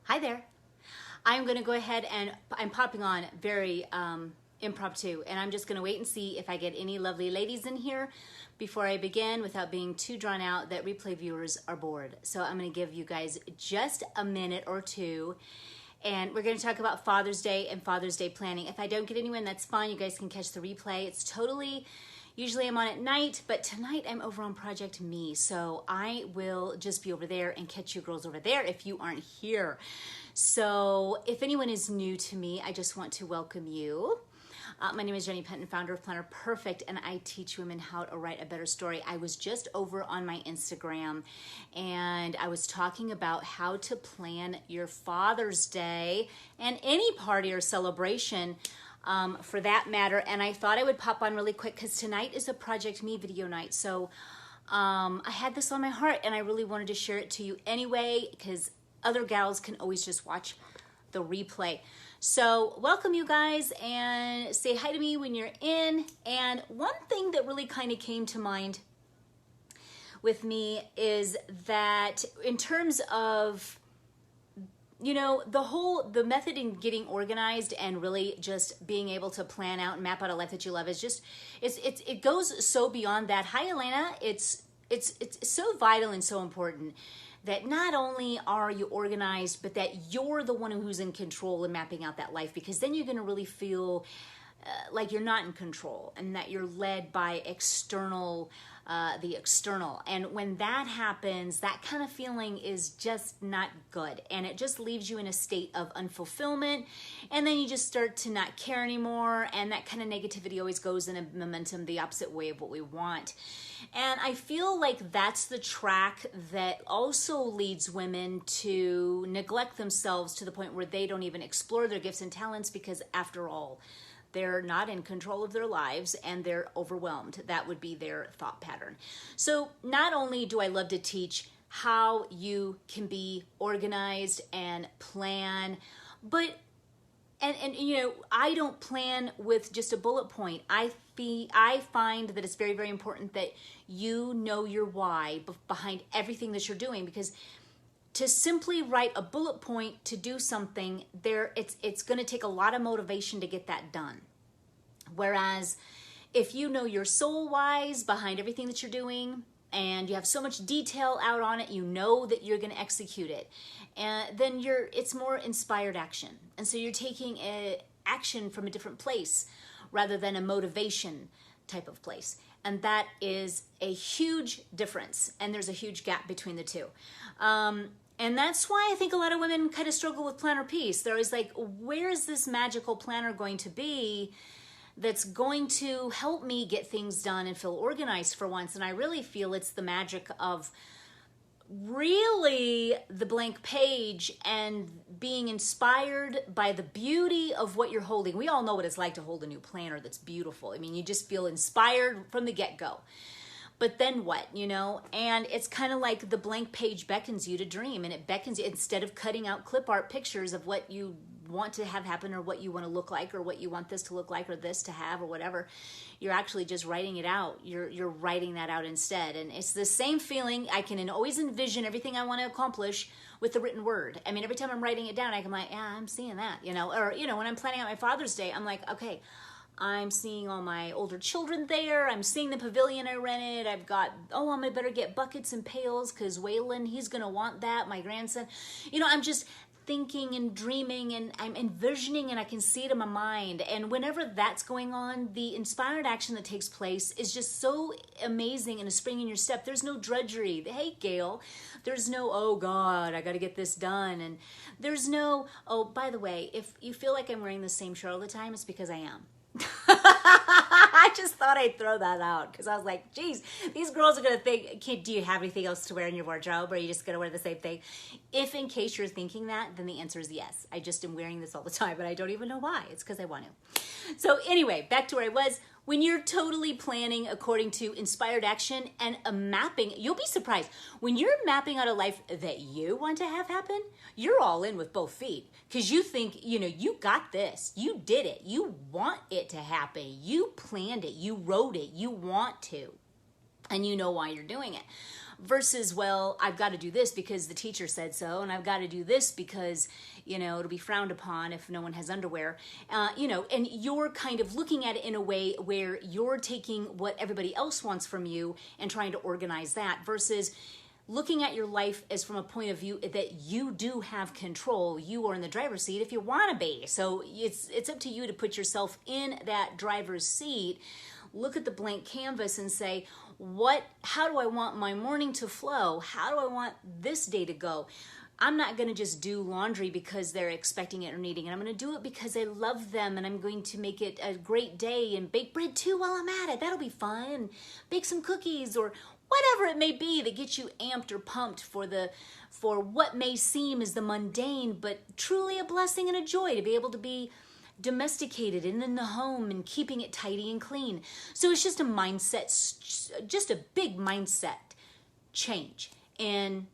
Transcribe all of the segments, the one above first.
Hi there. I'm going to go ahead and I'm popping on very impromptu, and I'm just going to wait and see if I get any lovely ladies in here before I begin without being too drawn out that replay viewers are bored. So I'm going to give you guys just a minute or two, and we're going to talk about Father's Day and Father's Day planning. If I don't get anyone, that's fine. You guys can catch the replay. It's totally, usually I'm on at night, but tonight I'm over on Project Me. So I will just be over there and catch you girls over there if you aren't here. So if anyone is new to me, I just want to welcome you. My name is Jenny Penton, founder of Planner Perfect, and I teach women how to write a better story. I was just over on my Instagram, and I was talking about how to plan your Father's Day and any party or celebration for that matter. And I thought I would pop on really quick because tonight is a Project Me video night. So I had this on my heart, and I really wanted to share it to you anyway because other gals can always just watch the replay. So welcome you guys and say hi to me when you're in. And one thing that really kind of came to mind with me is that in terms of, you know, the method in getting organized and really just being able to plan out and map out a life that you love is just, it goes so beyond that. Hi, Elena. It's so vital and so important that not only are you organized, but that you're the one who's in control in mapping out that life, because then you're going to really feel like you're not in control and that you're led by the external. And when that happens, that kind of feeling is just not good. And it just leaves you in a state of unfulfillment. And then you just start to not care anymore. And that kind of negativity always goes in a momentum the opposite way of what we want. And I feel like that's the track that also leads women to neglect themselves to the point where they don't even explore their gifts and talents because, after all, they're not in control of their lives and they're overwhelmed. That would be their thought pattern. So not only do I love to teach how you can be organized and plan, but and you know, I don't plan with just a bullet point. I find that it's very, very important that you know your why behind everything that you're doing, because to simply write a bullet point to do something, it's going to take a lot of motivation to get that done. Whereas if you know your soul whys behind everything that you're doing and you have so much detail out on it, you know that you're going to execute it, and then it's more inspired action. And so you're taking action from a different place rather than a motivation type of place. And that is a huge difference. And there's a huge gap between the two. And that's why I think a lot of women kind of struggle with planner peace. They're always like, where is this magical planner going to be that's going to help me get things done and feel organized for once? And I really feel it's the magic of really the blank page and being inspired by the beauty of what you're holding. We all know what it's like to hold a new planner that's beautiful. I mean, you just feel inspired from the get-go. But then what, you know? And it's kind of like the blank page beckons you to dream, and it beckons you, instead of cutting out clip art pictures of what you want to have happen or what you want to look like or what you want this to look like or this to have or whatever, you're actually just writing it out. You're writing that out instead. And it's the same feeling. I can always envision everything I want to accomplish with the written word. I mean, every time I'm writing it down, I'm like, yeah, I'm seeing that, you know? Or, you know, when I'm planning out my Father's Day, I'm like, okay, I'm seeing all my older children there. I'm seeing the pavilion I rented. I've got, I better get buckets and pails because Waylon, he's going to want that, my grandson. You know, I'm just thinking and dreaming and I'm envisioning, and I can see it in my mind. And whenever that's going on, the inspired action that takes place is just so amazing and a spring in your step. There's no drudgery. Hey, Gail. There's no, oh God, I got to get this done. And there's no, oh, by the way, if you feel like I'm wearing the same shirt all the time, it's because I am. I just thought I'd throw that out because I was like, geez, these girls are going to think, do you have anything else to wear in your wardrobe, or are you just going to wear the same thing? If in case you're thinking that, then the answer is yes. I just am wearing this all the time, but I don't even know why. It's because I want to. So anyway, back to where I was. When you're totally planning according to inspired action and a mapping, you'll be surprised. When you're mapping out a life that you want to have happen, you're all in with both feet because you think, you know, you got this. You did it. You want it to happen. You planned it. You wrote it. You want to. And you know why you're doing it. versus, well, I've got to do this because the teacher said so, and I've got to do this because, it'll be frowned upon if no one has underwear, and you're kind of looking at it in a way where you're taking what everybody else wants from you and trying to organize that, versus looking at your life as from a point of view that you do have control. You are in the driver's seat if you want to be. So it's up to you to put yourself in that driver's seat, look at the blank canvas and say, how do I want my morning to flow? How do I want this day to go? I'm not going to just do laundry because they're expecting it or needing it. I'm going to do it because I love them, and I'm going to make it a great day and bake bread too while I'm at it. That'll be fun. And bake some cookies or whatever it may be that gets you amped or pumped for what may seem as the mundane, but truly a blessing and a joy to be able to be domesticated and in the home and keeping it tidy and clean. So it's just a mindset, just a big mindset change, and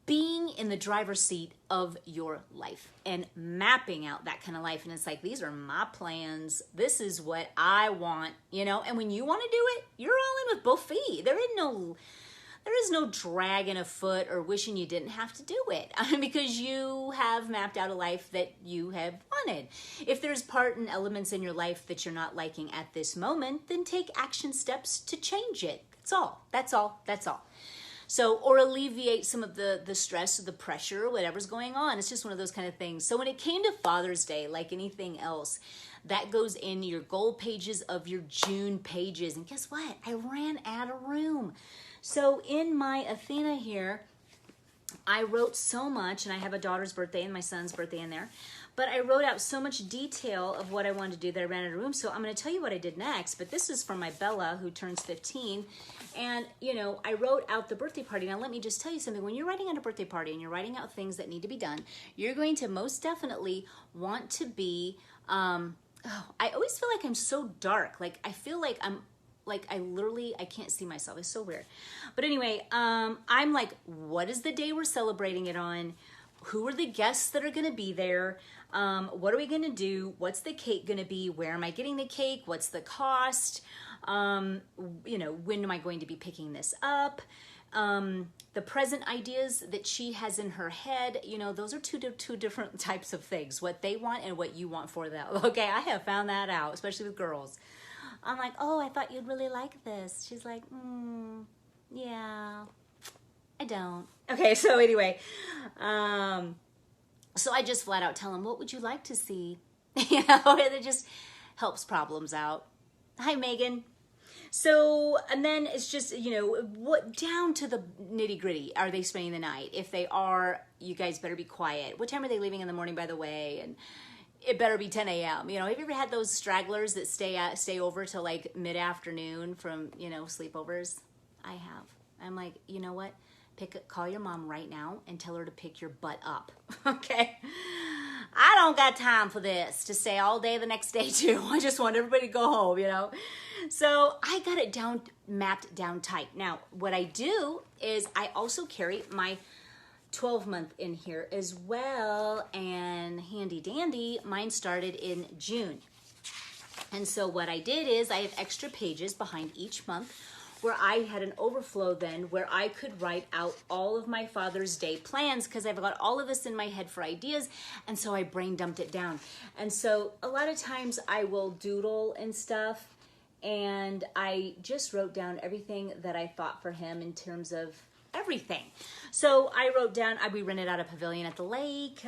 being in the driver's seat of your life and mapping out that kind of life. And it's like, these are my plans. This is what I want, and when you want to do it, you're all in with both feet. There is no dragging a foot or wishing you didn't have to do it because you have mapped out a life that you have wanted. If there's part and elements in your life that you're not liking at this moment, then take action steps to change it. That's all. So, or alleviate some of the stress or the pressure or whatever's going on. It's just one of those kind of things. So when it came to Father's Day, like anything else, that goes in your goal pages of your June pages. And guess what? I ran out of room. So in my Athena here, I wrote so much, and I have a daughter's birthday and my son's birthday in there, but I wrote out so much detail of what I wanted to do that I ran out of room. So I'm going to tell you what I did next, but this is from my Bella, who turns 15. And, I wrote out the birthday party. Now, let me just tell you something. When you're writing out a birthday party and you're writing out things that need to be done, you're going to most definitely want to be, I always feel like I'm so dark. Like, I feel like I can't see myself. It's so weird. But anyway, I'm like, what is the day we're celebrating it on? Who are the guests that are going to be there? What are we going to do? What's the cake going to be? Where am I getting the cake? What's the cost? When am I going to be picking this up? The present ideas that she has in her head, those are two different types of things, what they want and what you want for them. Okay, I have found that out, especially with girls. I'm like, oh, I thought you'd really like this. She's like, yeah, I don't. Okay, so anyway, so I just flat out tell them, what would you like to see? And it just helps problems out. Hi, Megan. So, and then it's just, what down to the nitty gritty. Are they spending the night? If they are, you guys better be quiet. What time are they leaving in the morning, by the way? And it better be 10 a.m. Have you ever had those stragglers that stay over till like mid-afternoon from, sleepovers? I have. I'm like, you know what? Call your mom right now and tell her to pick your butt up. Okay? I don't got time for this to stay all day the next day too. I just want everybody to go home, So I got it mapped down tight. Now, what I do is I also carry my 12-month in here as well, and handy dandy, mine started in June. And so what I did is I have extra pages behind each month where I had an overflow then where I could write out all of my Father's Day plans, because I've got all of this in my head for ideas, and so I brain dumped it down. And so a lot of times I will doodle and stuff, and I just wrote down everything that I thought for him in terms of everything. So I wrote down, we rented out a pavilion at the lake,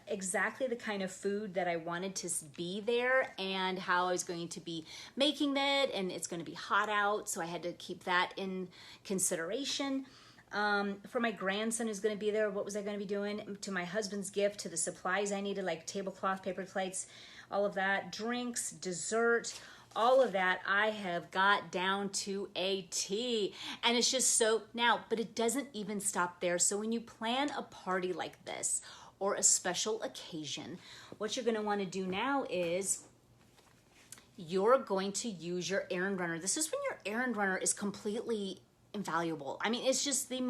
exactly the kind of food that I wanted to be there and how I was going to be making it, and it's going to be hot out, so I had to keep that in consideration. For my grandson who's going to be there, what was I going to be doing? To my husband's gift, to the supplies I needed, like tablecloth, paper plates, all of that, drinks, dessert, all of that I have got down to a T. And it's just so now, but it doesn't even stop there. So when you plan a party like this or a special occasion, what you're going to want to do now is you're going to use your errand runner. This is when your errand runner is completely invaluable. I mean, it's just the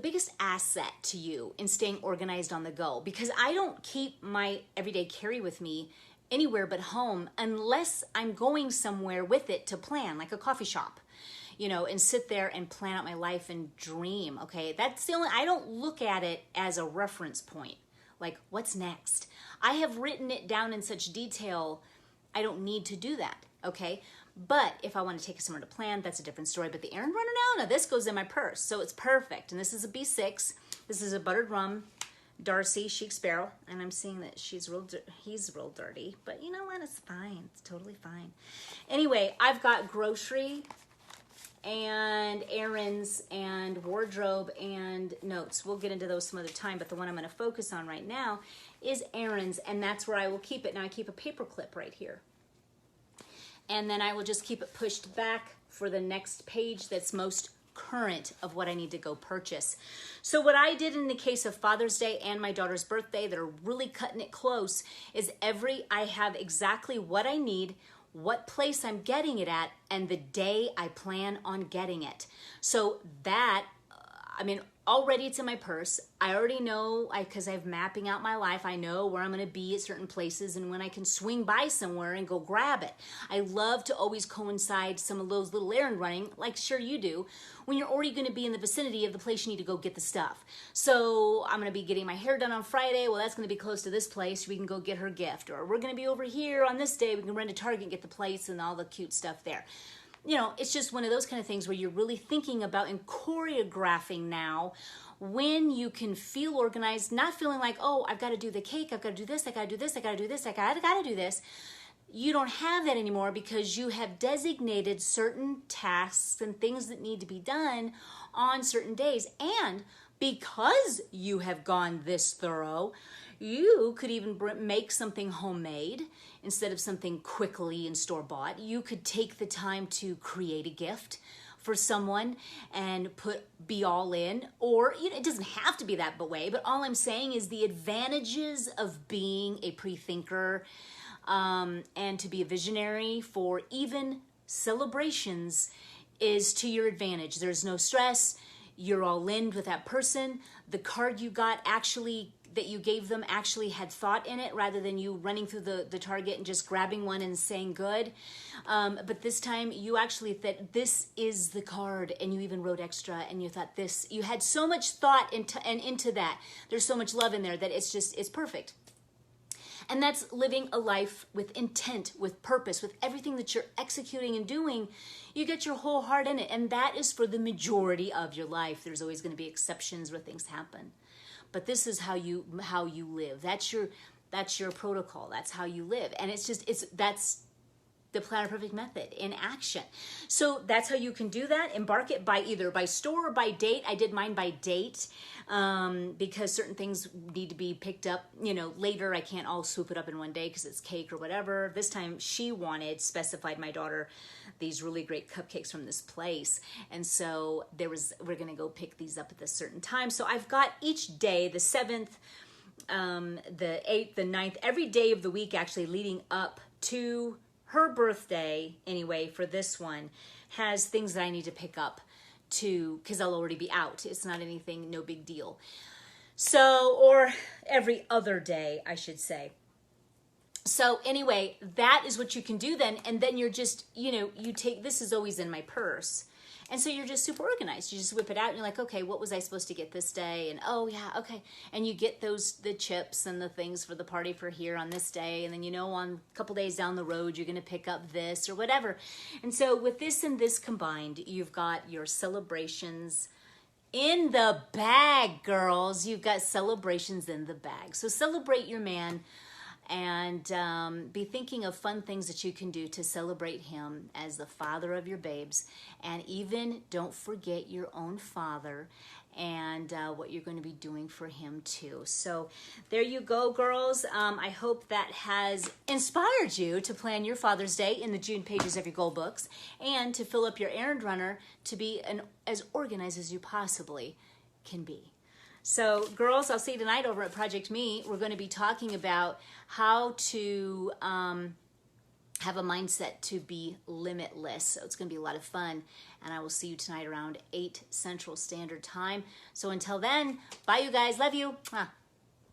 biggest asset to you in staying organized on the go, because I don't keep my everyday carry with me anywhere but home unless I'm going somewhere with it to plan, like a coffee shop. you know, and sit there and plan out my life and dream. Okay, that's the only, I don't look at it as a reference point. Like, what's next? I have written it down in such detail, I don't need to do that, okay? But if I want to take it somewhere to plan, that's a different story. But the errand runner now, this goes in my purse, so it's perfect. And this is a B6. This is a buttered rum, Darcy Chic Sparrow, and I'm seeing that he's real dirty, but you know what? It's fine. It's totally fine. Anyway, I've got grocery and errands and wardrobe and notes. We'll get into those some other time, but the one I'm going to focus on right now is errands, and that's where I will keep it. Now I keep a paper clip right here, and then I will just keep it pushed back for the next page that's most current of what I need to go purchase. So what I did in the case of Father's Day and my daughter's birthday that are really cutting it close is I have exactly what I need, what place I'm getting it at, and the day I plan on getting it. So that, I mean, already it's in my purse. I already know, because I'm mapping out my life, I know where I'm going to be at certain places and when I can swing by somewhere and go grab it. I love to always coincide some of those little errand running, like sure you do, when you're already going to be in the vicinity of the place you need to go get the stuff. So I'm going to be getting my hair done on Friday. Well, that's going to be close to this place. We can go get her gift. Or we're going to be over here on this day. We can run to Target and get the plates and all the cute stuff there. You know, it's just one of those kind of things where you're really thinking about and choreographing now when you can feel organized, not feeling like, oh, I've got to do the cake, I've got to do this, I got to do this, I got to do this, I got to do this. You don't have that anymore because you have designated certain tasks and things that need to be done on certain days. And because you have gone this thorough, you could even make something homemade instead of something quickly and store-bought. You could take the time to create a gift for someone and be all in, or you know, it doesn't have to be that way, but all I'm saying is the advantages of being a pre-thinker and to be a visionary for even celebrations is to your advantage. There's no stress. You're all in with that person. The card you got that you gave them actually had thought in it rather than you running through the Target and just grabbing one and saying good. But this time you actually thought this is the card, and you even wrote extra and you thought this. You had so much thought into that. There's so much love in there that it's perfect. And that's living a life with intent, with purpose, with everything that you're executing and doing. You get your whole heart in it. And that is for the majority of your life. There's always going to be exceptions where things happen. But this is how you live. That's your protocol. That's how you live. And that's the Planner Perfect method in action. So that's how you can do that. Embark it either by store or by date. I did mine by date because certain things need to be picked up, you know, later. I can't all swoop it up in one day because it's cake or whatever. This time she specified my daughter these really great cupcakes from this place. And so we're going to go pick these up at this certain time. So I've got each day, the 7th, the 8th, the 9th, every day of the week actually leading up to her birthday, anyway, for this one, has things that I need to pick up because I'll already be out. It's not anything, no big deal. So, or every other day, I should say. So anyway, that is what you can do then. And then you're just, you know, this is always in my purse. And so you're just super organized. You just whip it out and you're like, okay, what was I supposed to get this day? And oh yeah, okay. And you get the chips and the things for the party for here on this day. And then, you know, on a couple days down the road, you're going to pick up this or whatever. And so with this and this combined, you've got your celebrations in the bag, girls. You've got celebrations in the bag. So celebrate your man. And be thinking of fun things that you can do to celebrate him as the father of your babes. And even don't forget your own father and what you're going to be doing for him too. So there you go, girls. I hope that has inspired you to plan your Father's Day in the June pages of your goal books and to fill up your errand runner to be as organized as you possibly can be. So, girls, I'll see you tonight over at Project Me. We're going to be talking about how to have a mindset to be limitless. So it's going to be a lot of fun. And I will see you tonight around 8 Central Standard Time. So until then, bye, you guys. Love you.